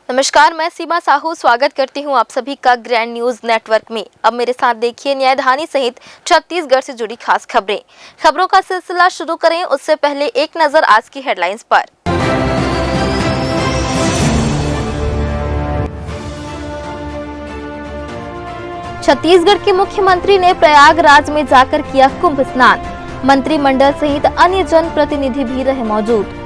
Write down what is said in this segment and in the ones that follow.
नमस्कार, मैं सीमा साहू स्वागत करती हूं आप सभी का ग्रैंड न्यूज नेटवर्क में। अब मेरे साथ देखिए न्यायधानी सहित छत्तीसगढ़ से जुड़ी खास खबरों का सिलसिला शुरू करें उससे पहले एक नजर आज की हेडलाइंस पर। छत्तीसगढ़ के मुख्यमंत्री ने प्रयागराज में जाकर किया कुंभ स्नान। मंत्रिमंडल सहित अन्य जनप्रतिनिधि भी रहे मौजूद।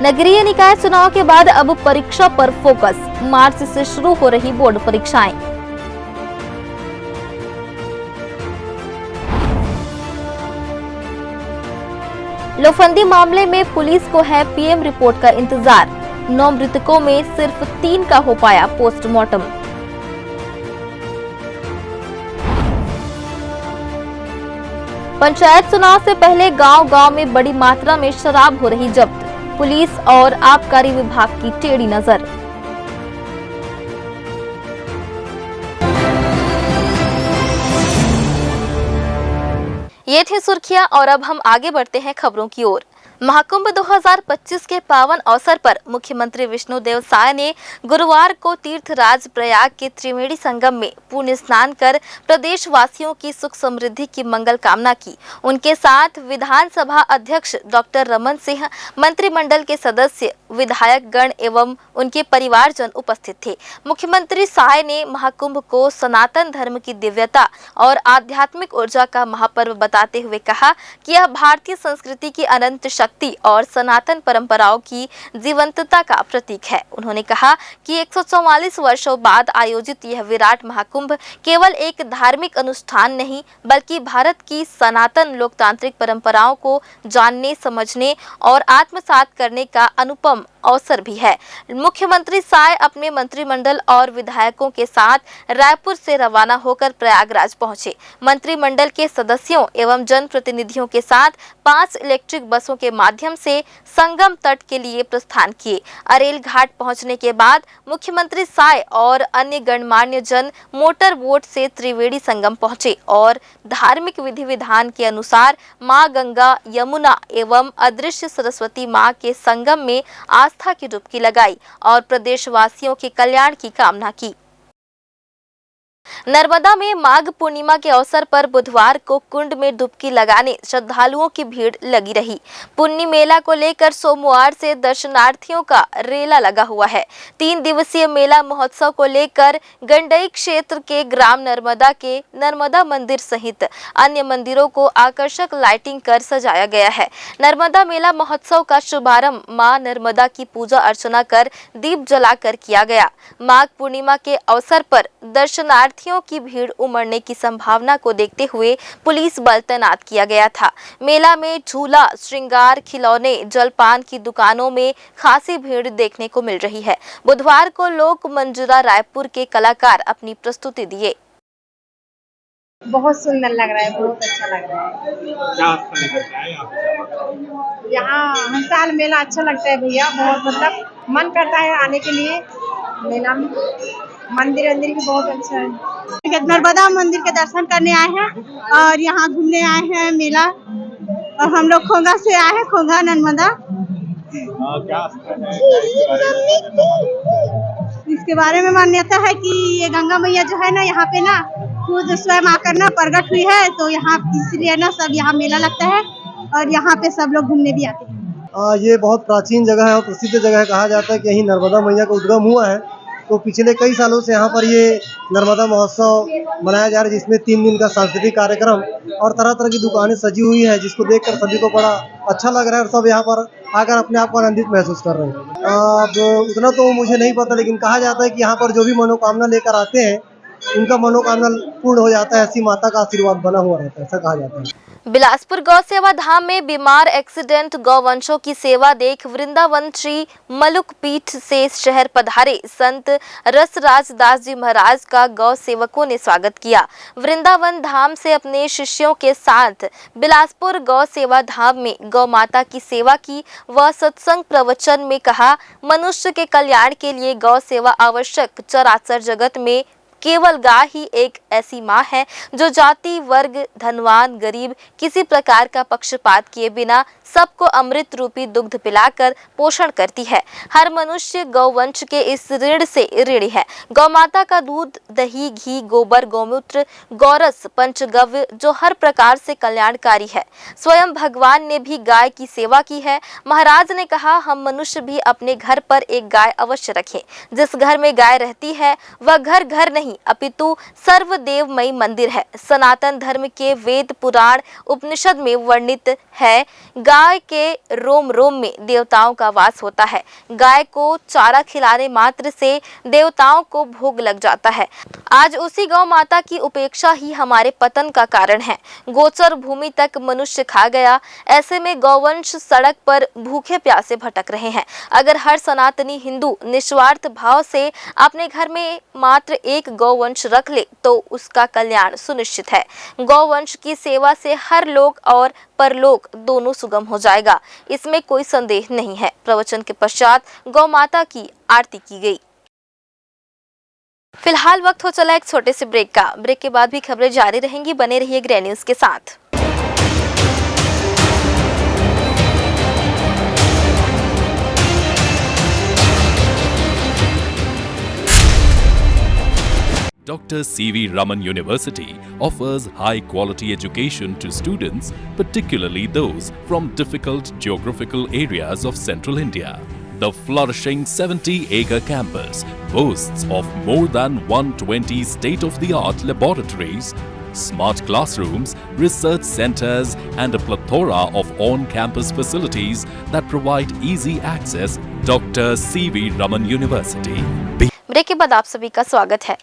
नगरीय निकाय चुनाव के बाद अब परीक्षा पर फोकस। मार्च से शुरू हो रही बोर्ड परीक्षाएं। लोफंदी मामले में पुलिस को है पीएम रिपोर्ट का इंतजार। 9 मृतकों में सिर्फ 3 का हो पाया पोस्टमार्टम। पंचायत चुनाव से पहले गांव-गांव में बड़ी मात्रा में शराब हो रही जब्त। पुलिस और आबकारी विभाग की टेढ़ी नजर। ये थी सुर्खियां और अब हम आगे बढ़ते हैं खबरों की ओर। महाकुंभ 2025 के पावन अवसर पर मुख्यमंत्री विष्णुदेव साय ने गुरुवार को तीर्थराज प्रयाग के त्रिवेणी संगम में पुण्य स्नान कर प्रदेशवासियों की सुख समृद्धि की मंगल कामना की। उनके साथ विधानसभा अध्यक्ष डॉक्टर रमन सिंह, मंत्रिमंडल के सदस्य, विधायक गण एवं उनके परिवारजन उपस्थित थे। मुख्यमंत्री साय ने महाकुंभ को सनातन धर्म की दिव्यता और आध्यात्मिक ऊर्जा का महापर्व बताते हुए कहा कि यह भारतीय संस्कृति की अनंत शक्ति और सनातन परंपराओं की जीवंतता का प्रतीक है। उन्होंने कहा कि 144 वर्षों बाद आयोजित यह विराट महाकुंभ केवल एक धार्मिक अनुष्ठान नहीं बल्कि भारत की सनातन लोकतांत्रिक परंपराओं को जानने, समझने और आत्मसात करने का अनुपम अवसर भी है। मुख्यमंत्री साय अपने मंत्रिमंडल और विधायकों के साथ रायपुर से रवाना होकर प्रयागराज पहुंचे। मंत्रिमंडल के सदस्यों एवं जनप्रतिनिधियों के साथ 5 इलेक्ट्रिक बसों के माध्यम से संगम तट के लिए प्रस्थान किए। अरेल घाट पहुंचने के बाद मुख्यमंत्री साय और अन्य गणमान्य जन मोटर बोट से त्रिवेणी संगम पहुंचे और धार्मिक विधि विधान के अनुसार मां गंगा, यमुना एवं अदृश्य सरस्वती मां के संगम में आस्था की डुबकी लगाई और प्रदेशवासियों के कल्याण की कामना की। नर्मदा में माघ पूर्णिमा के अवसर पर बुधवार को कुंड में डुबकी लगाने श्रद्धालुओं की भीड़ लगी रही। पुन्नी मेला को लेकर सोमवार से दर्शनार्थियों का रेला लगा हुआ है। 3 दिवसीय मेला महोत्सव को लेकर गंडई क्षेत्र के ग्राम नर्मदा के नर्मदा मंदिर सहित अन्य मंदिरों को आकर्षक लाइटिंग कर सजाया गया है। नर्मदा मेला महोत्सव का शुभारंभ मां नर्मदा की पूजा अर्चना कर दीप जलाकर किया गया। माघ पूर्णिमा के अवसर पर दर्शनार्थियों की भीड़ उमड़ने की संभावना को देखते हुए पुलिस बल तैनात किया गया था। मेला में झूला, श्रृंगार, खिलौने, जलपान की दुकानों में खासी भीड़ देखने को मिल रही है। बुधवार को लोक मंजूरा रायपुर के कलाकार अपनी प्रस्तुति दिए। बहुत सुंदर लग रहा है, बहुत अच्छा लग रहा है। क्या अच्छा लगता है यहाँ हर साल मेला अच्छा लगता है भैया, बहुत मतलब मन करता है आने के लिए मेला में। मंदिर भी बहुत अच्छा है। नर्मदा मंदिर के दर्शन करने आए हैं और यहाँ घूमने आए हैं मेला। और हम लोग खोंगा से आए हैं, खोंगा नर्मदा। क्या इसके बारे में मान्यता है कि ये गंगा मैया जो है ना यहाँ पे ना खुद स्वयं आकर ना प्रकट हुई है, तो यहाँ इसलिए ना सब यहाँ मेला लगता है और यहाँ पे सब लोग घूमने भी आते हैं। ये बहुत प्राचीन जगह है और प्रसिद्ध जगह है। कहा जाता है कि यहीं नर्मदा मैया का उद्गम हुआ है। तो पिछले कई सालों से यहाँ पर ये नर्मदा महोत्सव मनाया जा रहा है, जिसमें 3 दिन का सांस्कृतिक कार्यक्रम और तरह तरह की दुकानें सजी हुई है, जिसको देखकर सभी को बड़ा अच्छा लग रहा है और सब यहाँ पर आकर अपने आप को आनंदित महसूस कर रहे हैं। अब उतना तो मुझे नहीं पता, लेकिन कहा जाता है कि यहाँ पर जो भी मनोकामना लेकर आते हैं उनका मनोकामना पूर्ण हो जाता है। ऐसी माता का आशीर्वाद बना हुआ रहता है, ऐसा कहा जाता है। बिलासपुर गौ सेवा धाम में बीमार एक्सीडेंट गौवंशों की सेवा देख वृंदावन श्री मलुक पीठ से शहर पधारे संत रसराज दास जी महाराज का गौ सेवकों ने स्वागत किया। वृंदावन धाम से अपने शिष्यों के साथ बिलासपुर गौ सेवा धाम में गौ माता की सेवा की व सत्संग प्रवचन में कहा, मनुष्य के कल्याण के लिए गौ सेवा आवश्यक, चराचर जगत में केवल गाय ही एक ऐसी माँ है जो जाति, वर्ग, धनवान, गरीब किसी प्रकार का पक्षपात किए बिना सबको अमृत रूपी दुग्ध पिलाकर पोषण करती है। हर मनुष्य गौवंश के इस ऋण से ऋणी है। गौ माता का दूध, दही, घी, गोबर, गौमूत्र, गौरस, पंचगव्य जो हर प्रकार से कल्याणकारी है। स्वयं भगवान ने भी गाय की सेवा की है। महाराज ने कहा, हम मनुष्य भी अपने घर पर एक गाय अवश्य रखें। जिस घर में गाय रहती है वह घर घर नहीं अपितु सर्वदेवमयी मंदिर है। सनातन धर्म के वेद, पुराण, उपनिषद में वर्णित है, गाय के रोम रोम में देवताओं का वास होता है। गाय को चारा खिलाने मात्र से देवताओं को भोग लग जाता है। आज उसी गौ माता की उपेक्षा ही हमारे पतन का कारण है। गोचर भूमि तक मनुष्य खा गया। ऐसे में गौवंश सड़क पर भूखे प्यासे भटक रहे हैं। अगर हर सनातनी हिंदू निस्वार्थ भाव से अपने घर में मात्र एक गौवंश रख ले तो उसका कल्याण सुनिश्चित है। गौवंश की सेवा से हर लोक और परलोक दोनों सुगम हो जाएगा, इसमें कोई संदेह नहीं है। प्रवचन के पश्चात गौ माता की आरती की गई। फिलहाल वक्त हो चला एक छोटे से ब्रेक का। ब्रेक के बाद भी खबरें जारी रहेंगी, बने रहिए ग्रे न्यूज के साथ। Dr. C.V. Raman University offers high-quality education to students, particularly those from difficult geographical areas of central India. The flourishing 70-acre campus boasts of more than 120 state-of-the-art laboratories, smart classrooms, research centers, and a plethora of on-campus facilities that provide easy access. Dr. C.V. Raman University. Break के बाद आप सभी का स्वागत है।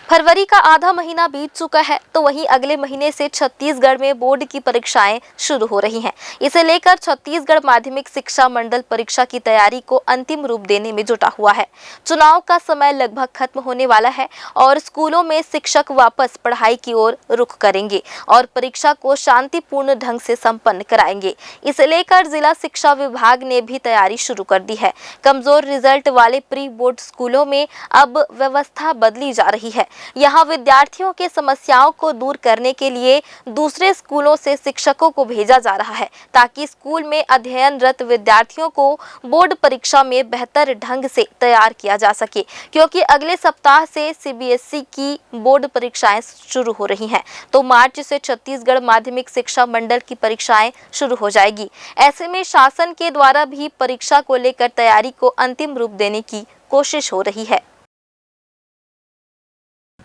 फरवरी का आधा महीना बीत चुका है तो वहीं अगले महीने से छत्तीसगढ़ में बोर्ड की परीक्षाएं शुरू हो रही हैं। इसे लेकर छत्तीसगढ़ माध्यमिक शिक्षा मंडल परीक्षा की तैयारी को अंतिम रूप देने में जुटा हुआ है। चुनाव का समय लगभग खत्म होने वाला है और स्कूलों में शिक्षक वापस पढ़ाई की ओर रुख करेंगे और परीक्षा को शांतिपूर्ण ढंग से संपन्न कराएंगे। इसे लेकर जिला शिक्षा विभाग ने भी तैयारी शुरू कर दी है। कमजोर रिजल्ट वाले प्री बोर्ड स्कूलों में अब व्यवस्था बदली जा रही है। यहाँ विद्यार्थियों के समस्याओं को दूर करने के लिए दूसरे स्कूलों से शिक्षकों को भेजा जा रहा है ताकि स्कूल में अध्ययनरत विद्यार्थियों को बोर्ड परीक्षा में बेहतर ढंग से तैयार किया जा सके, क्योंकि अगले सप्ताह से सीबीएसई की बोर्ड परीक्षाएं शुरू हो रही हैं। तो मार्च से छत्तीसगढ़ माध्यमिक शिक्षा मंडल की परीक्षाएं शुरू हो जाएगी। ऐसे में शासन के द्वारा भी परीक्षा को लेकर तैयारी को अंतिम रूप देने की कोशिश हो रही है।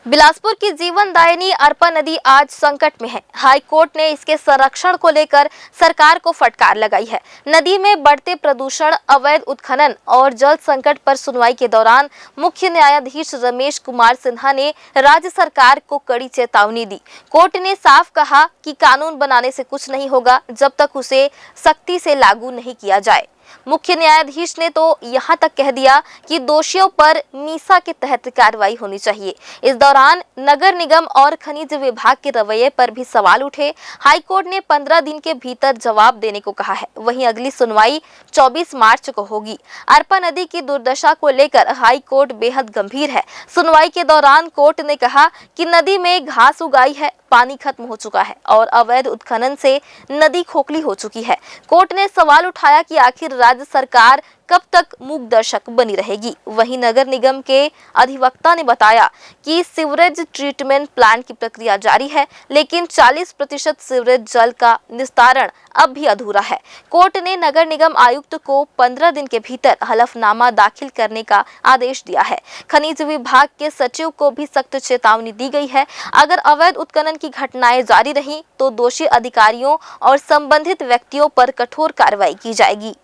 बिलासपुर की जीवनदायिनी अरपा नदी आज संकट में है। हाई कोर्ट ने इसके संरक्षण को लेकर सरकार को फटकार लगाई है। नदी में बढ़ते प्रदूषण, अवैध उत्खनन और जल संकट पर सुनवाई के दौरान मुख्य न्यायाधीश रमेश कुमार सिन्हा ने राज्य सरकार को कड़ी चेतावनी दी। कोर्ट ने साफ कहा कि कानून बनाने से कुछ नहीं होगा जब तक उसे सख्ती से लागू नहीं किया जाए। मुख्य न्यायाधीश ने तो यहां तक कह दिया कि दोषियों पर मीसा के तहत कार्रवाई होनी चाहिए। इस दौरान नगर निगम और खनिज विभाग के रवैये पर भी सवाल उठे। हाई कोर्ट ने 15 दिन के भीतर जवाब देने को कहा है। वहीं अगली सुनवाई 24 मार्च को होगी। अरपा नदी की दुर्दशा को लेकर हाई कोर्ट बेहद गंभीर है। सुनवाई के दौरान कोर्ट ने कहा कि नदी में घास उगाई है, पानी खत्म हो चुका है और अवैध उत्खनन से नदी खोखली हो चुकी है। कोर्ट ने सवाल उठाया कि आखिर राज्य सरकार कब तक मूक दर्शक बनी रहेगी। वहीं नगर निगम के अधिवक्ता ने बताया कि सीवरेज ट्रीटमेंट प्लांट की प्रक्रिया जारी है, लेकिन 40% सीवरेज जल का निस्तारण अब भी अधूरा है। कोर्ट ने नगर निगम आयुक्त को 15 दिन के भीतर हलफनामा दाखिल करने का आदेश दिया है। खनिज विभाग के सचिव को भी सख्त चेतावनी दी गई है। अगर अवैध उत्खनन की घटनाएं जारी रही तो दोषी अधिकारियों और संबंधित व्यक्तियों पर कठोर कार्रवाई की जाएगी।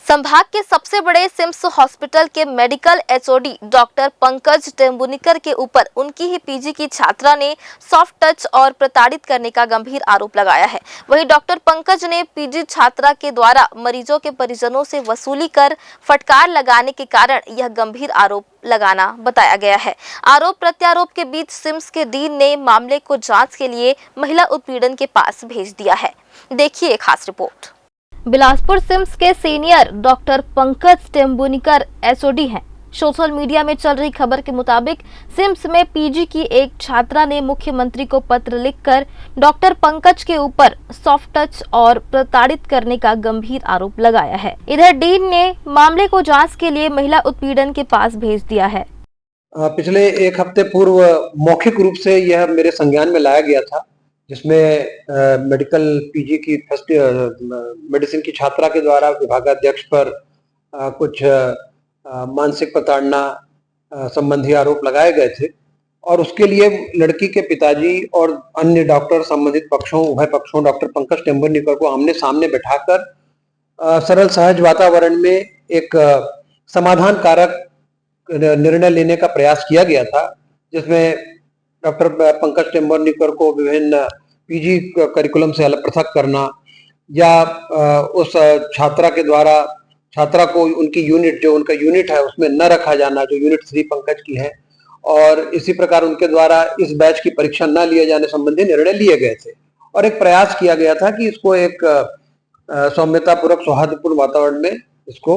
संभाग के सबसे बड़े सिम्स हॉस्पिटल के मेडिकल एचओडी डॉक्टर पंकज टेम्बुनिकर के ऊपर उनकी ही पीजी की छात्रा ने सॉफ्ट टच और प्रताड़ित करने का गंभीर आरोप लगाया है। वहीं डॉक्टर पंकज ने पीजी छात्रा के द्वारा मरीजों के परिजनों से वसूली कर फटकार लगाने के कारण यह गंभीर आरोप लगाना बताया गया है। आरोप प्रत्यारोप के बीच सिम्स के डीन ने मामले को जांच के लिए महिला उत्पीड़न के पास भेज दिया है। देखिए एक खास रिपोर्ट। बिलासपुर सिम्स के सीनियर डॉक्टर पंकज टेम्बुनिकर एचओडी हैं। सोशल मीडिया में चल रही खबर के मुताबिक सिम्स में पीजी की एक छात्रा ने मुख्यमंत्री को पत्र लिखकर डॉक्टर पंकज के ऊपर सॉफ्ट टच और प्रताड़ित करने का गंभीर आरोप लगाया है। इधर डीन ने मामले को जांच के लिए महिला उत्पीड़न के पास भेज दिया है। पिछले एक हफ्ते पूर्व मौखिक रूप से यह मेरे संज्ञान में लाया गया था, जिसमें मेडिकल पीजी की फर्स्ट मेडिसिन की छात्रा के द्वारा विभागाध्यक्ष पर कुछ मानसिक प्रताड़ना संबंधी आरोप लगाए गए थे और उसके लिए लड़की के पिताजी और अन्य डॉक्टर संबंधित पक्षों उभय पक्षों डॉक्टर पंकज टेम्बुरनिकर को आमने सामने बैठाकर सरल सहज वातावरण में एक समाधान कारक निर्णय लेने का प्रयास किया गया था, जिसमें डॉक्टर पंकज टेम्बुरनिकर को विभिन्न पीजी करिकुलम से अलग पृथक करना या उस छात्रा के द्वारा छात्रा को उनकी यूनिट जो उनका यूनिट है उसमें न रखा जाना, जो यूनिट 3 पंकज की है, और इसी प्रकार उनके द्वारा इस बैच की परीक्षा न लिए जाने संबंधी निर्णय लिए गए थे और एक प्रयास किया गया था कि इसको एक सौम्यतापूर्वक सौहार्दपूर्ण वातावरण में इसको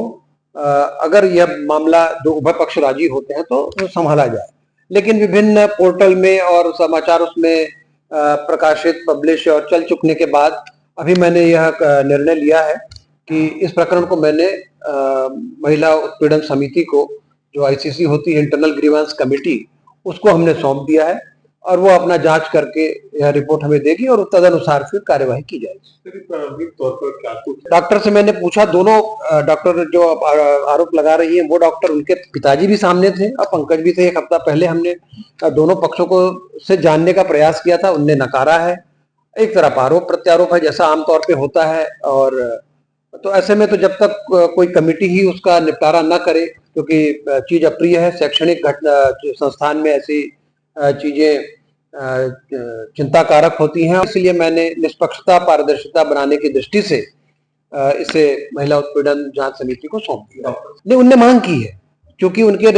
अगर यह मामला जो उभय पक्ष राजी होते हैं तो संभाला जाए। लेकिन विभिन्न पोर्टल में और समाचार उसमें प्रकाशित पब्लिश और चल चुकने के बाद अभी मैंने यह निर्णय लिया है कि इस प्रकरण को मैंने महिला उत्पीड़न समिति को, जो आईसीसी होती है इंटरनल ग्रीवेंस कमेटी, उसको हमने सौंप दिया है और वो अपना जांच करके यह रिपोर्ट हमें देगी और तदनुसार फिर कार्यवाही की जाएगी। प्रारंभिक तौर पर क्या कुछ डॉक्टर से मैंने पूछा, दोनों डॉक्टर जो आरोप लगा रही हैं वो डॉक्टर, उनके पिताजी भी सामने थे और पंकज भी थे। एक हफ्ता पहले हमने दोनों पक्षों को से जानने का प्रयास किया था, उनने नकारा है। एक तरफ आरोप प्रत्यारोप है जैसा आमतौर पे होता है, और तो ऐसे में तो जब तक कोई कमेटी ही उसका निपटारा न करे, क्योंकि चीज अप्रिय है, शैक्षणिक घटना संस्थान में ऐसी चीजें चिंताकारक होती हैं, इसलिए मैंने निष्पक्षता पारदर्शिता बनाने की दृष्टि से इसे महिला उत्पीड़न जांच समिति को सौंप दिया। नहीं, उनने मांग की है, क्योंकि उनके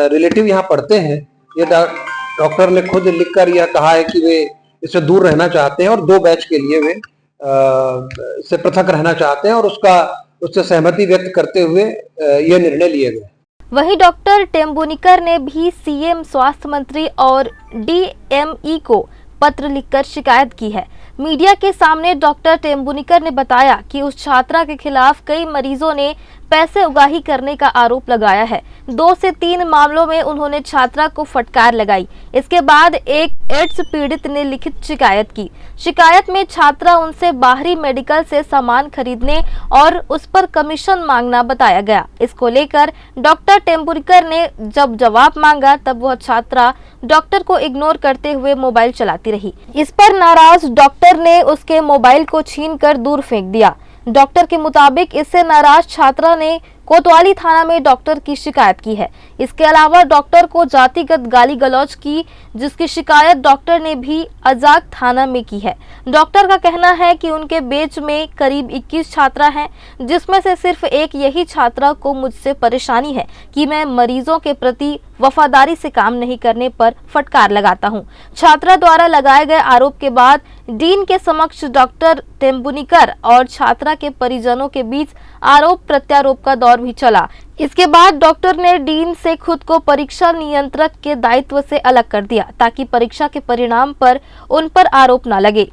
रिलेटिव यहाँ पढ़ते हैं। ये डॉक्टर ने खुद लिखकर यह कहा है कि वे इससे दूर रहना चाहते हैं और 2 बैच के लिए वे इससे पृथक रहना चाहते हैं और उससे सहमति व्यक्त करते हुए यह निर्णय लिए गए। वहीं डॉक्टर टेम्बुरनिकर ने भी सीएम, स्वास्थ्य मंत्री और डीएमई को पत्र लिखकर शिकायत की है। मीडिया के सामने डॉक्टर टेम्बुरनिकर ने बताया कि उस छात्रा के खिलाफ कई मरीजों ने पैसे उगाही करने का आरोप लगाया है। 2 से 3 मामलों में उन्होंने छात्रा को फटकार लगाई। इसके बाद एक एड्स पीड़ित ने लिखित शिकायत की। शिकायत में छात्रा उनसे बाहरी मेडिकल से सामान खरीदने और उस पर कमीशन मांगना बताया गया। इसको लेकर डॉक्टर टेम्बुरनिकर ने जब जवाब मांगा तब वह छात्रा डॉक्टर को इग्नोर करते हुए मोबाइल चलाती रही। इस पर नाराज डॉक्टर ने उसके मोबाइल को छीनकर दूर फेंक दिया। डॉक्टर के मुताबिक इससे नाराज छात्रा ने कोतवाली थाना में डॉक्टर की शिकायत की है। इसके अलावा डॉक्टर को जातिगत गाली गलौज की, जिसकी शिकायत डॉक्टर ने भी अजाक थाना में की है। डॉक्टर का कहना है कि उनके बैच में करीब 21 छात्रा हैं, जिसमें से सिर्फ एक यही छात्रा को मुझसे परेशानी है कि मैं मरीजों के प्रति वफादारी से काम नहीं करने पर फटकार लगाता हूं। छात्रा द्वारा लगाए गए आरोप के बाद डीन के समक्ष डॉक्टर टेम्बुरनिकर और छात्रा के परिजनों के बीच आरोप प्रत्यारोप का दौर भी चला। इसके बाद डॉक्टर ने डीन से खुद को परीक्षा नियंत्रक के दायित्व से अलग कर दिया, ताकि परीक्षा के परिणाम पर उन पर आरोप न लगे।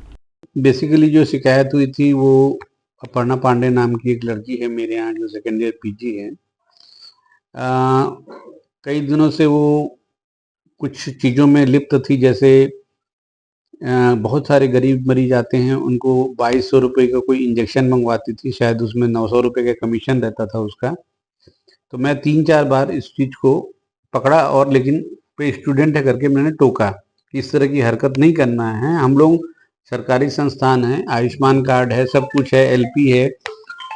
बेसिकली जो शिकायत हुई थी वो अपर्णा पांडे नाम की एक लड़की है मेरे यहाँ, जो सेकेंड ईयर पीजी है। कई दिनों से वो कुछ चीज़ों में लिप्त थी, जैसे बहुत सारे गरीब मरीज आते हैं, उनको 2200 रुपये का कोई इंजेक्शन मंगवाती थी, शायद उसमें 900 रुपये का कमीशन रहता था उसका। तो मैं 3-4 बार इस चीज़ को पकड़ा और लेकिन पे स्टूडेंट है करके मैंने टोका कि इस तरह की हरकत नहीं करना है। हम लोग सरकारी संस्थान है, आयुष्मान कार्ड है, सब कुछ है, एलपी है,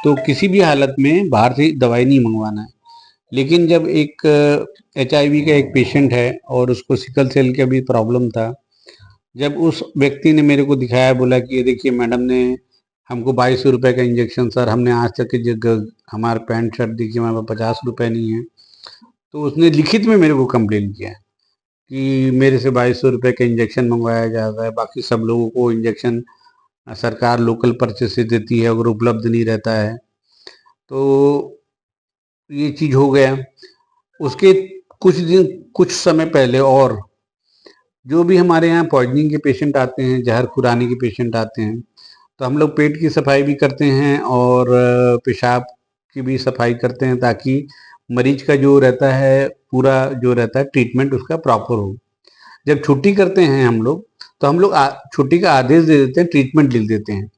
तो किसी भी हालत में बाहर से दवाई नहीं मंगवाना है। लेकिन जब एक HIV का एक पेशेंट है और उसको सिकल सेल का भी प्रॉब्लम था, जब उस व्यक्ति ने मेरे को दिखाया, बोला कि ये देखिए मैडम ने हमको 2200 रुपये का इंजेक्शन, सर हमने आज तक की जगह हमारे पैंट शर्ट देखिए हमारे पास 50 रुपये नहीं है। तो उसने लिखित में मेरे को कंप्लेन किया कि मेरे से 2200 रुपये का इंजेक्शन मंगवाया जाता है, बाकी सब लोगों को इंजेक्शन सरकार लोकल परचेस से देती है, अगर उपलब्ध नहीं रहता है। तो ये चीज़ हो गया। उसके कुछ समय पहले और जो भी हमारे यहाँ पॉइजनिंग के पेशेंट आते हैं, जहर खुरानी के पेशेंट आते हैं, तो हम लोग पेट की सफाई भी करते हैं और पेशाब की भी सफाई करते हैं, ताकि मरीज का जो रहता है पूरा जो रहता है ट्रीटमेंट उसका प्रॉपर हो। जब छुट्टी करते हैं हम लोग, तो हम लोग छुट्टी का आदेश दे देते हैं, ट्रीटमेंट लिख देते हैं,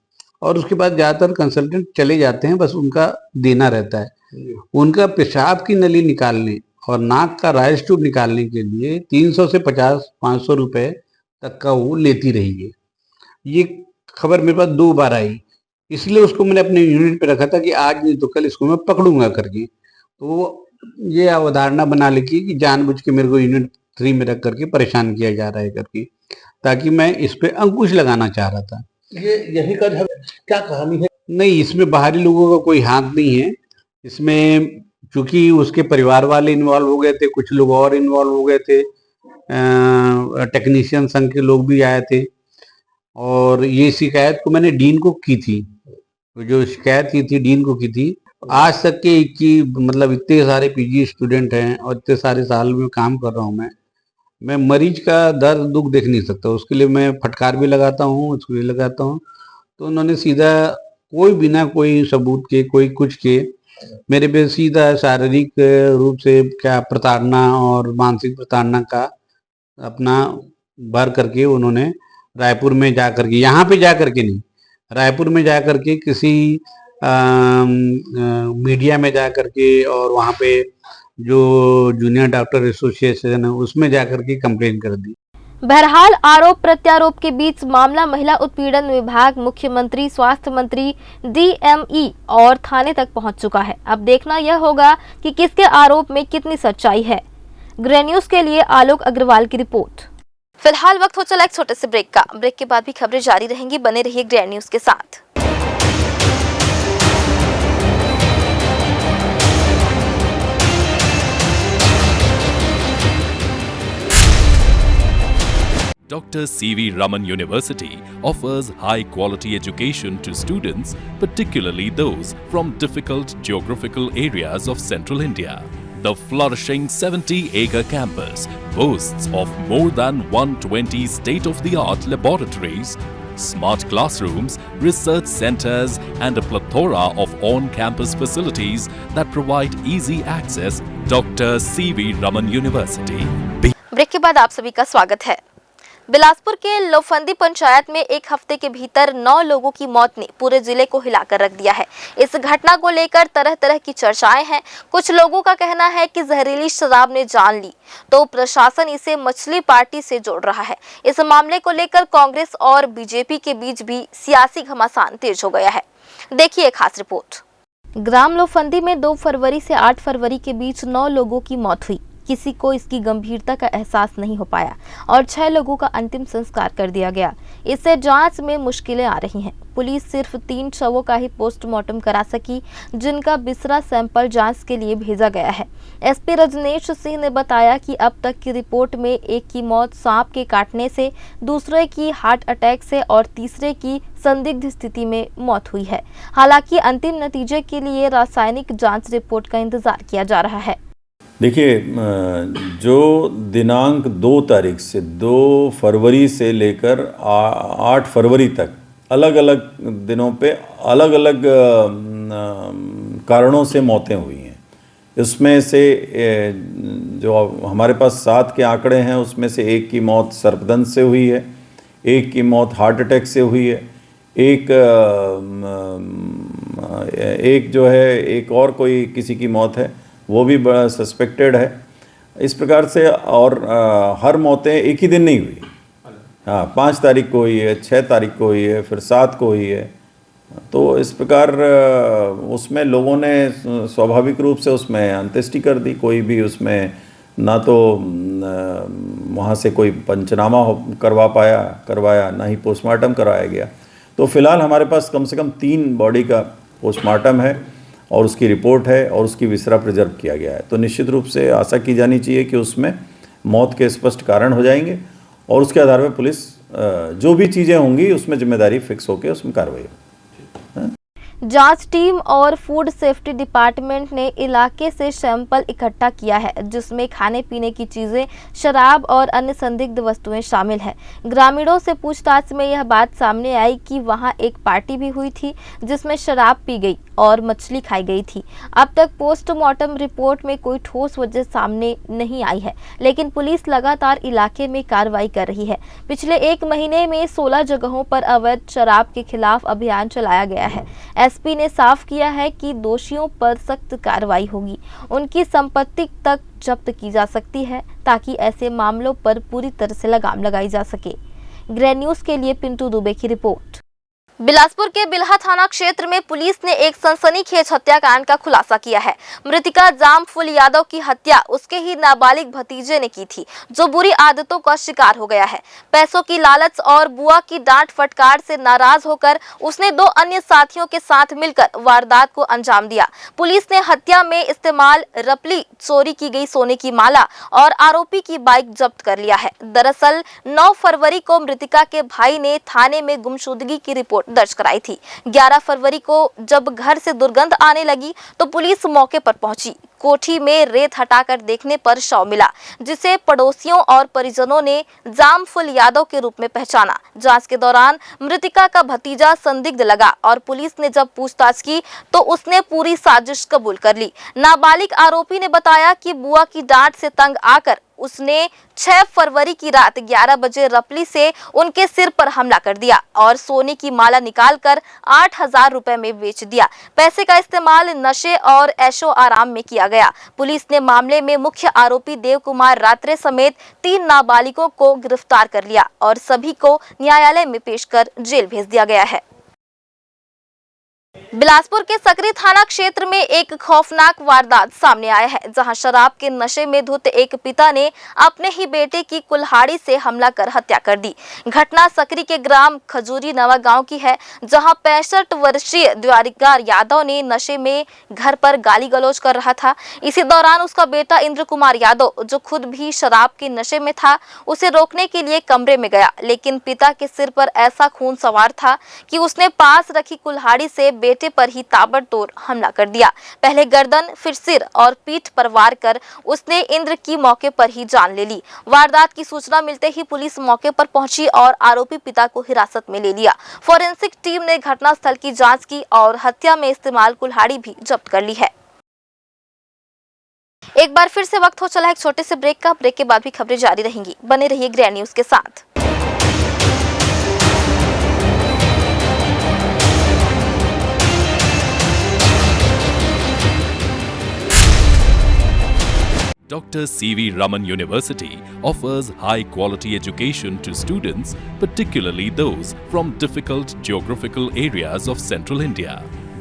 और उसके बाद ज़्यादातर कंसल्टेंट चले जाते हैं, बस उनका देना रहता है। उनका पेशाब की नली निकालने और नाक का राइस ट्यूब निकालने के लिए 300 से 500 रुपए तक का वो लेती रही है। ये खबर मेरे पास 2 बार आई, इसलिए उसको मैंने अपने यूनिट पे रखा था कि आज नहीं तो कल इसको मैं पकड़ूंगा करके। तो ये अवधारणा बना लिखी कि जानबूझ के मेरे को यूनिट 3 में रख करके परेशान किया जा रहा है करके, ताकि मैं इस पे अंकुश लगाना चाह रहा था। ये यही का क्या कहानी है? नहीं, इसमें बाहरी लोगों का कोई हाथ नहीं है। इसमें चूंकि उसके परिवार वाले इन्वॉल्व हो गए थे, कुछ लोग और इन्वॉल्व हो गए थे, टेक्नीशियन संघ के लोग भी आए थे, और ये शिकायत को मैंने डीन को की थी। तो जो शिकायत की थी डीन को की थी। आज तक के मतलब इतने सारे पीजी स्टूडेंट हैं और इतने सारे साल में काम कर रहा हूँ मैं मरीज का दर्द दुख देख नहीं सकता। उसके लिए मैं फटकार भी लगाता हूँ, उसको भी लगाता हूँ। तो उन्होंने सीधा कोई बिना कोई सबूत के, कोई कुछ के मेरे पे सीधा शारीरिक रूप से क्या प्रताड़ना और मानसिक प्रताड़ना का अपना भर करके उन्होंने रायपुर में जा करके, यहाँ पे जा करके नहीं, रायपुर में जा करके किसी मीडिया में जा करके, और वहाँ पे जो जूनियर डॉक्टर एसोसिएशन है उसमें जा करके कंप्लेन कर दी। बहरहाल आरोप प्रत्यारोप के बीच मामला महिला उत्पीड़न विभाग, मुख्यमंत्री, स्वास्थ्य मंत्री, डीएमई और थाने तक पहुंच चुका है। अब देखना यह होगा कि किसके आरोप में कितनी सच्चाई है। ग्रे न्यूज के लिए आलोक अग्रवाल की रिपोर्ट। फिलहाल वक्त हो चला एक छोटे से ब्रेक का। ब्रेक के बाद भी खबरें जारी रहेंगी, बने रहिए ग्रे न्यूज के साथ। Dr. C.V. Raman University offers high-quality education to students, particularly those from difficult geographical areas of Central India. The flourishing 70-acre campus boasts of more than 120 state-of-the-art laboratories, smart classrooms, research centers, and a plethora of on-campus facilities that provide easy access. Dr. C.V. Raman University. Break के बाद आप सभी का स्वागत है। बिलासपुर के लोफंदी पंचायत में एक हफ्ते के भीतर 9 लोगों की मौत ने पूरे जिले को हिलाकर रख दिया है। इस घटना को लेकर तरह तरह की चर्चाएं हैं। कुछ लोगों का कहना है कि जहरीली शराब ने जान ली, तो प्रशासन इसे मछली पार्टी से जोड़ रहा है। इस मामले को लेकर कांग्रेस और बीजेपी के बीच भी सियासी घमासान तेज हो गया है। देखिए एक खास रिपोर्ट। ग्राम लोफंदी में 2 फरवरी से 8 फरवरी के बीच 9 लोगों की मौत हुई। किसी को इसकी गंभीरता का एहसास नहीं हो पाया और 6 लोगों का अंतिम संस्कार कर दिया गया। इससे जांच में मुश्किलें आ रही हैं। पुलिस सिर्फ 3 शवों का ही पोस्टमार्टम करा सकी, जिनका बिसरा सैंपल जांच के लिए भेजा गया है। एसपी रजनेश सिंह ने बताया कि अब तक की रिपोर्ट में एक की मौत सांप के काटने से, दूसरे की हार्ट अटैक से और तीसरे की संदिग्ध स्थिति में मौत हुई है। हालांकि अंतिम नतीजे के लिए रासायनिक जाँच रिपोर्ट का इंतजार किया जा रहा है। देखिए, जो दिनांक 2 तारीख से 2 फरवरी से लेकर 8 फरवरी तक अलग अलग दिनों पे अलग अलग कारणों से मौतें हुई हैं। इसमें से जो हमारे पास 7 के आंकड़े हैं, उसमें से एक की मौत सर्पदंश से हुई है, एक की मौत हार्ट अटैक से हुई है, एक जो है एक और कोई किसी की मौत है, वो भी बड़ा सस्पेक्टेड है। इस प्रकार से, और हर मौतें एक ही दिन नहीं हुई। हाँ, 5 तारीख को हुई है, 6 तारीख को हुई है, फिर 7 को हुई है। तो इस प्रकार उसमें लोगों ने स्वाभाविक रूप से उसमें अंत्येष्टि कर दी। कोई भी उसमें ना तो वहाँ से कोई पंचनामा करवाया, ना ही पोस्टमार्टम करवाया गया। तो फिलहाल हमारे पास कम से कम 3 बॉडी का पोस्टमार्टम है और उसकी रिपोर्ट है और उसकी विसरा प्रिजर्व किया गया है। तो निश्चित रूप से आशा की जानी चाहिए कि उसमें मौत के स्पष्ट कारण हो जाएंगे और उसके आधार पर पुलिस जो भी चीज़ें होंगी उसमें जिम्मेदारी फिक्स होकर उसमें कार्रवाई होगी। जांच टीम और फूड सेफ्टी डिपार्टमेंट ने इलाके से सैंपल इकट्ठा किया है, जिसमें खाने पीने की चीजें, शराब और अन्य संदिग्ध वस्तुएं शामिल हैं। ग्रामीणों से पूछताछ में यह बात सामने आई कि वहां एक पार्टी भी हुई थी जिसमें शराब पी गई और मछली खाई गई थी। अब तक पोस्टमार्टम रिपोर्ट में कोई ठोस वजह सामने नहीं आई है, लेकिन पुलिस लगातार इलाके में कार्रवाई कर रही है। पिछले 1 महीने में 16 जगहों पर अवैध शराब के खिलाफ अभियान चलाया गया है। एसपी ने साफ किया है कि दोषियों पर सख्त कार्रवाई होगी, उनकी संपत्ति तक जब्त की जा सकती है ताकि ऐसे मामलों पर पूरी तरह से लगाम लगाई जा सके। ग्रैंड न्यूज के लिए पिंटू दुबे की रिपोर्ट। बिलासपुर के बिल्हा थाना क्षेत्र में पुलिस ने एक सनसनीखेज हत्याकांड का खुलासा किया है। मृतका जामफुल यादव की हत्या उसके ही नाबालिग भतीजे ने की थी, जो बुरी आदतों का शिकार हो गया है। पैसों की लालच और बुआ की डांट फटकार से नाराज होकर उसने 2 अन्य साथियों के साथ मिलकर वारदात को अंजाम दिया। पुलिस ने हत्या में इस्तेमाल रपली, चोरी की गई सोने की माला और आरोपी की बाइक जब्त कर लिया है। दरअसल 9 फरवरी को मृतका के भाई ने थाने में गुमशुदगी की रिपोर्ट दर्ज कराई थी। 11 फरवरी को जब घर से दुर्गंध आने लगी तो पुलिस मौके पर पहुंची। कोठी में रेत हटाकर देखने पर शव मिला, जिसे पड़ोसियों और परिजनों ने जामफुल यादव के रूप में पहचाना। जांच के दौरान मृतका का भतीजा संदिग्ध लगा और पुलिस ने जब पूछताछ की तो उसने पूरी साजिश कबूल कर ली। नाबालिग आरोपी ने बताया कि बुआ की डांट से तंग आकर उसने 6 फरवरी की रात 11 बजे रपली से उनके सिर पर हमला कर दिया और सोने की माला निकालकर 8,000 रुपए में बेच दिया। पैसे का इस्तेमाल नशे और ऐशो आराम में किया गया। पुलिस ने मामले में मुख्य आरोपी देव कुमार रात्रे समेत 3 नाबालिगों को गिरफ्तार कर लिया और सभी को न्यायालय में पेश कर जेल भेज दिया गया है। बिलासपुर के सकरी थाना क्षेत्र में एक खौफनाक वारदात सामने आया है, जहां शराब के नशे में धुत एक पिता ने अपने ही बेटे की कुल्हाड़ी से हमला कर हत्या कर दी। घटना सकरी के ग्राम खजूरी नवा गांव की है, जहां 65 वर्षीय द्वारिका यादव ने नशे में घर पर गाली गलौज कर रहा था। इसी दौरान उसका बेटा इंद्र कुमार यादव, जो खुद भी शराब के नशे में था, उसे रोकने के लिए कमरे में गया, लेकिन पिता के सिर पर ऐसा खून सवार था कि उसने पास रखी कुल्हाड़ी से बेटे पर ही ताबड़तोड़ हमला कर दिया। पहले गर्दन, फिर सिर और पीठ पर वार कर उसने इंद्र की मौके पर ही जान ले ली। वारदात की सूचना मिलते ही पुलिस मौके पर पहुंची और आरोपी पिता को हिरासत में ले लिया। फोरेंसिक टीम ने घटनास्थल की जांच की और हत्या में इस्तेमाल कुल्हाड़ी भी जब्त कर ली है। एक बार फिर से वक्त हो चला एक छोटे से ब्रेक का। ब्रेक के बाद भी खबरें जारी रहेंगी। बने रहिए ग्रैंड न्यूज के साथ। Dr. C.V. Raman University offers high-quality education to students, particularly those from difficult geographical areas of Central India.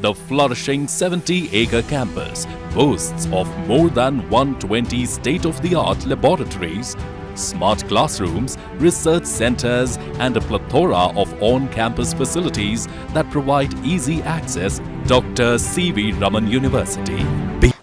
The flourishing 70-acre campus boasts of more than 120 state-of-the-art laboratories, smart classrooms, research centers, and a plethora of on-campus facilities that provide easy access. Dr. C.V. Raman University.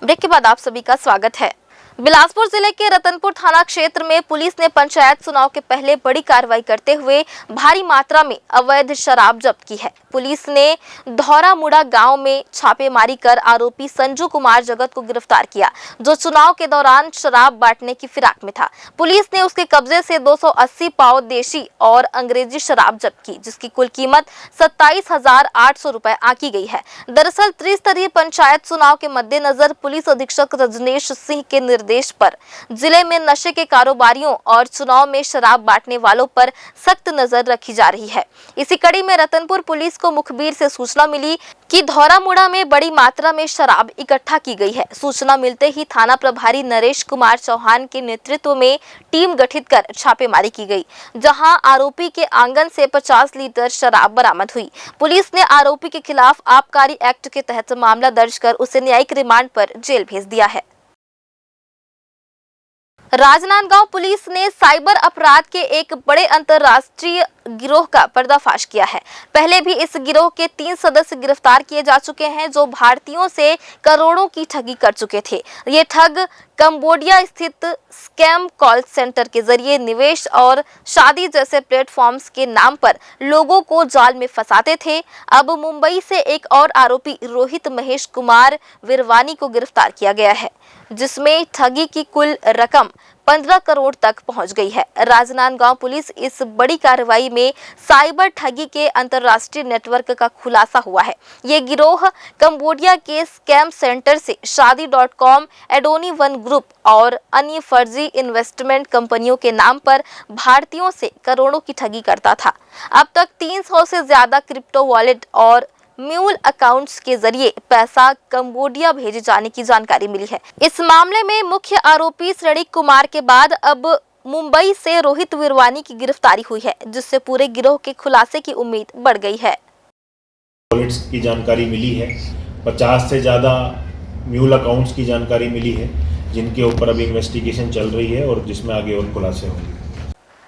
Break के बाद आप सभी का स्वागत है। बिलासपुर जिले के रतनपुर थाना क्षेत्र में पुलिस ने पंचायत चुनाव के पहले बड़ी कार्रवाई करते हुए भारी मात्रा में अवैध शराब जब्त की है। पुलिस ने धौरामुड़ा गांव में छापेमारी कर आरोपी संजू कुमार जगत को गिरफ्तार किया, जो चुनाव के दौरान शराब बांटने की फिराक में था। पुलिस ने उसके कब्जे से 280 पाव देशी और अंग्रेजी शराब जब्त की, जिसकी कुल कीमत 27,800 रुपए आंकी गई है। दरअसल त्रिस्तरीय पंचायत चुनाव के मद्देनजर पुलिस अधीक्षक रजनेश सिंह के निर्देश पर जिले में नशे के कारोबारियों और चुनाव में शराब बांटने वालों पर सख्त नजर रखी जा रही है। इसी कड़ी में रतनपुर पुलिस को मुखबिर से सूचना मिली कि धौरामुड़ा में बड़ी मात्रा में शराब इकट्ठा की गई है। सूचना मिलते ही थाना प्रभारी नरेश कुमार चौहान के नेतृत्व में टीम गठित कर छापेमारी की गई, जहां आरोपी के आंगन से 50 लीटर शराब बरामद हुई। पुलिस ने आरोपी के खिलाफ आबकारी एक्ट के तहत मामला दर्ज कर उसे न्यायिक रिमांड पर जेल भेज दिया है। राजनांदगांव पुलिस ने साइबर अपराध के एक बड़े अंतर्राष्ट्रीय गिरोह का पर्दाफाश किया है। पहले भी इस गिरोह के 3 सदस्य गिरफ्तार किए जा चुके हैं जो भारतीयों से करोड़ों की ठगी कर चुके थे। ये ठग कंबोडिया स्थित स्कैम कॉल सेंटर के जरिए निवेश और शादी जैसे प्लेटफॉर्म्स के नाम पर लोगों को जाल में फंसाते थे। अब मुंबई से एक और आरोपी रोहित महेश कुमार विरवानी को गिरफ्तार किया गया है, जिसमें ठगी की कुल रकम 15 करोड़ तक पहुंच गई है। राजनांदगांव पुलिस इस बड़ी कार्रवाई में साइबर ठगी के अंतर्राष्ट्रीय नेटवर्क का खुलासा हुआ है। ये गिरोह कंबोडिया के स्कैम सेंटर से शादी.com, एडोनी वन ग्रुप और अन्य फर्जी इन्वेस्टमेंट कंपनियों के नाम पर भारतीयों से करोड़ों की ठगी करता था। अब तक 300 से ज्यादा क्रिप्टो वॉलेट और म्यूल अकाउंट्स के जरिए पैसा कंबोडिया भेजे जाने की जानकारी मिली है। इस मामले में मुख्य आरोपी श्रेणिक कुमार के बाद अब मुंबई से रोहित विरवानी की गिरफ्तारी हुई है, जिससे पूरे गिरोह के खुलासे की उम्मीद बढ़ गई है। वॉलेट्स की जानकारी मिली है, 50 से ज़्यादा म्यूल अकाउंट्स की जानकारी मिली है, जिनके ऊपर अभी इन्वेस्टिगेशन चल रही है और जिसमें आगे और खुलासे होंगे।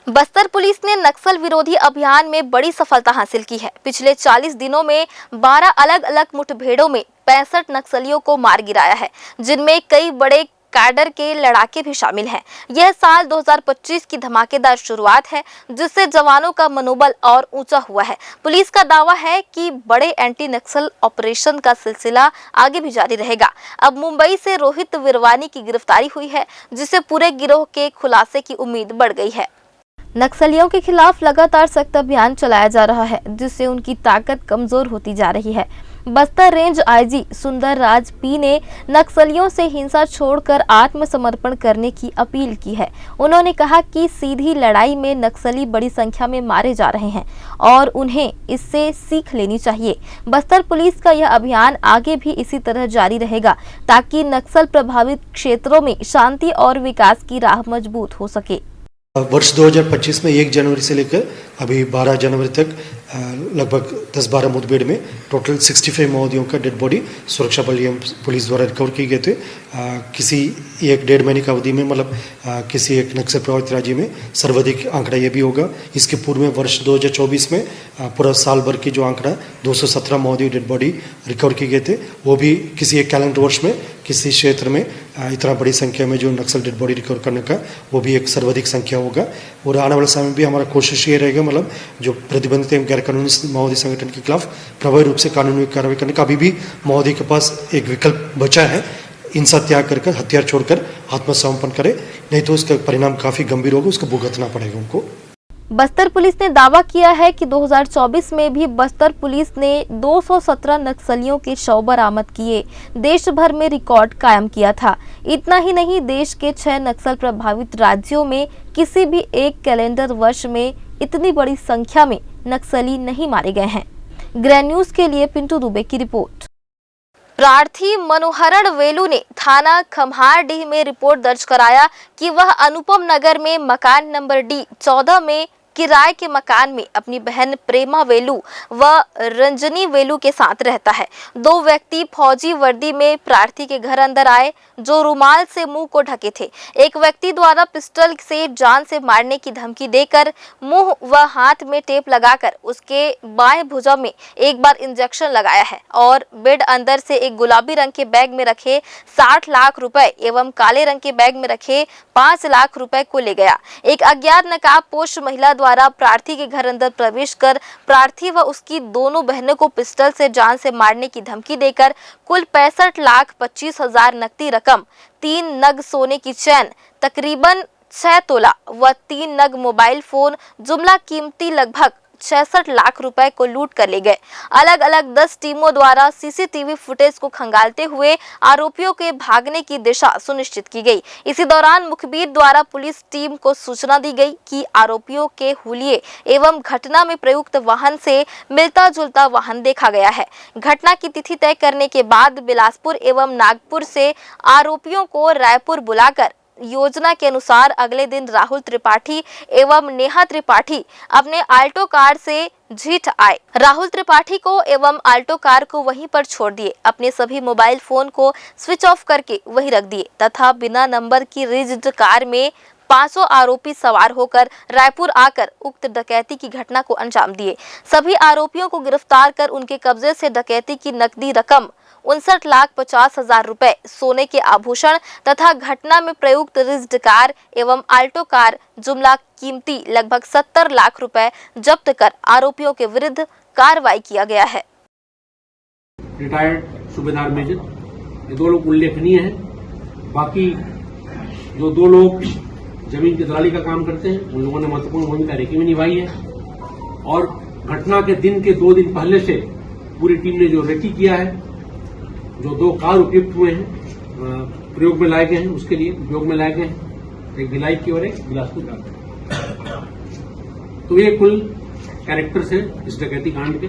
बस्तर पुलिस ने नक्सल विरोधी अभियान में बड़ी सफलता हासिल की है। पिछले 40 दिनों में 12 अलग अलग मुठभेड़ों में 65 नक्सलियों को मार गिराया है, जिनमें कई बड़े कैडर के लड़ाके भी शामिल हैं। यह साल 2025 की धमाकेदार शुरुआत है, जिससे जवानों का मनोबल और ऊंचा हुआ है। पुलिस का दावा है कि बड़े एंटी नक्सल ऑपरेशन का सिलसिला आगे भी जारी रहेगा। अब मुंबई से रोहित विरवानी की गिरफ्तारी हुई है, जिससे पूरे गिरोह के खुलासे की उम्मीद बढ़ गई है। नक्सलियों के खिलाफ लगातार सख्त अभियान चलाया जा रहा है, जिससे उनकी ताकत कमजोर होती जा रही है। बस्तर रेंज आईजी सुंदर राज पी ने नक्सलियों से हिंसा छोड़कर आत्मसमर्पण करने की अपील की है। उन्होंने कहा कि सीधी लड़ाई में नक्सली बड़ी संख्या में मारे जा रहे हैं और उन्हें इससे सीख लेनी चाहिए। बस्तर पुलिस का यह अभियान आगे भी इसी तरह जारी रहेगा, ताकि नक्सल प्रभावित क्षेत्रों में शांति और विकास की राह मजबूत हो सके। वर्ष 2025 में 1 जनवरी से लेकर अभी 12 जनवरी तक लगभग 10-12 मुठभेड़ में टोटल 65 माओवादियों का डेड बॉडी सुरक्षा बल एवं पुलिस द्वारा रिकवर किए गए थे। किसी 1-1.5 महीने की अवधि में मतलब किसी एक नक्सल प्रभावित राज्य में सर्वाधिक आंकड़ा ये भी होगा। इसके पूर्व में वर्ष 2024 में पूरा साल भर की जो आंकड़ा 217 माओवादी डेड बॉडी रिकवर किए गए थे, वो भी किसी एक कैलेंडर वर्ष में किसी क्षेत्र में इतना बड़ी संख्या में जो नक्सल डेड बॉडी रिकवर करने का वो भी एक सर्वाधिक संख्या होगा। और आने वाले समय में भी हमारा कोशिश ये रहेगा मतलब जो प्रतिबंधित एवं गैर कानूनी माओवादी संगठन के खिलाफ प्रभावी रूप से कानूनी कार्रवाई करने का अभी भी माओवादी के पास एक विकल्प बचा है। हिंसा त्याग कर हथियार छोड़कर आत्मसमर्पण करे, नहीं तो उसका परिणाम काफी गंभीर होगा, उसको भुगतना पड़ेगा उनको। बस्तर पुलिस ने दावा किया है कि 2024 में भी बस्तर पुलिस ने 217 नक्सलियों के शव बरामद किए, देश भर में रिकॉर्ड कायम किया था। इतना ही नहीं, देश के 6 नक्सल प्रभावित राज्यों में किसी भी एक कैलेंडर वर्ष में इतनी बड़ी संख्या में नक्सली नहीं मारे गए हैं। ग्रैंड न्यूज के लिए पिंटू दुबे की रिपोर्ट। प्रार्थी मनोहरण वेलू ने थाना खम्हारडीह में रिपोर्ट दर्ज कराया कि वह अनुपम नगर में मकान नंबर D14 में किराए के मकान में अपनी बहन प्रेमा वेलू व रंजनी वेलू के साथ रहता है। 2 व्यक्ति फौजी वर्दी में प्रार्थी के घर अंदर आए, जो रुमाल से मुंह को ढके थे। एक व्यक्ति द्वारा पिस्टल से जान से मारने की धमकी देकर मुंह व हाथ में टेप लगाकर उसके बाएं भुजा में एक बार इंजेक्शन लगाया है और बेड अंदर से एक गुलाबी रंग के बैग में रखे 60 लाख रुपए एवं काले रंग के बैग में रखे 5 लाख रुपए को ले गया। एक अज्ञात नकाबपोश महिला द्वारा प्रार्थी के घर अंदर प्रवेश कर प्रार्थी व उसकी दोनों बहनों को पिस्टल से जान से मारने की धमकी देकर कुल 65,25,000 नकदी रकम, 3 नग सोने की चैन, तकरीबन 6 तोला व 3 नग मोबाइल फोन, जुमला कीमती लगभग 66 लाख रुपए को लूट कर ले गए। अलग अलग 10 टीमों द्वारा सीसीटीवी फुटेज को खंगालते हुए आरोपियों के भागने की दिशा सुनिश्चित की गई। इसी दौरान मुखबिर द्वारा पुलिस टीम को सूचना दी गई कि आरोपियों के हुलिये एवं घटना में प्रयुक्त वाहन से मिलता जुलता वाहन देखा गया है। घटना की तिथि तय करने के बाद बिलासपुर एवं नागपुर से आरोपियों को रायपुर बुलाकर योजना के अनुसार अगले दिन राहुल त्रिपाठी एवं नेहा त्रिपाठी अपने आल्टो कार से झीठ आए। राहुल त्रिपाठी को एवं आल्टो कार को वहीं पर छोड़ दिए, अपने सभी मोबाइल फोन को स्विच ऑफ करके वहीं रख दिए तथा बिना नंबर की रिज्ड कार में पांचों आरोपी सवार होकर रायपुर आकर उक्त डकैती की घटना को अंजाम दिए। सभी आरोपियों को गिरफ्तार कर उनके कब्जे से डकैती की नकदी रकम 59,50,000 रुपए, सोने के आभूषण तथा घटना में प्रयुक्त रिज्ड कार एवं आल्टो कार जुमला कीमती लगभग 70 लाख रुपए जब्त कर आरोपियों के विरुद्ध कार्रवाई किया गया है। रिटायर्ड सूबेदार मेजर, ये 2 लोग उल्लेखनीय हैं। बाकी जो 2 लोग जमीन की दलाली का काम करते हैं, उन लोगों ने महत्वपूर्ण भूमिका रेकी में निभाई है। और घटना के दिन के 2 दिन पहले से पूरी टीम ने जो रेकी किया है, जो 2 कार उपयुक्त हुए हैं, प्रयोग में लाए गए हैं, उसके लिए उपयोग में लाए गए हैं, एक भिलाई की और एक बिलासपुर का। तो ये कुल कैरेक्टर्स है इस डकैती कांड के।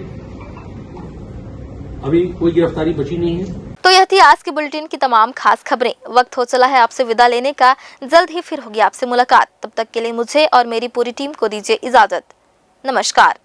अभी कोई गिरफ्तारी बची नहीं है। तो यह थी आज के बुलेटिन की तमाम खास खबरें। वक्त हो चला है आपसे विदा लेने का। जल्द ही फिर होगी आपसे मुलाकात। तब तक के लिए मुझे और मेरी पूरी टीम को दीजिए इजाजत। नमस्कार।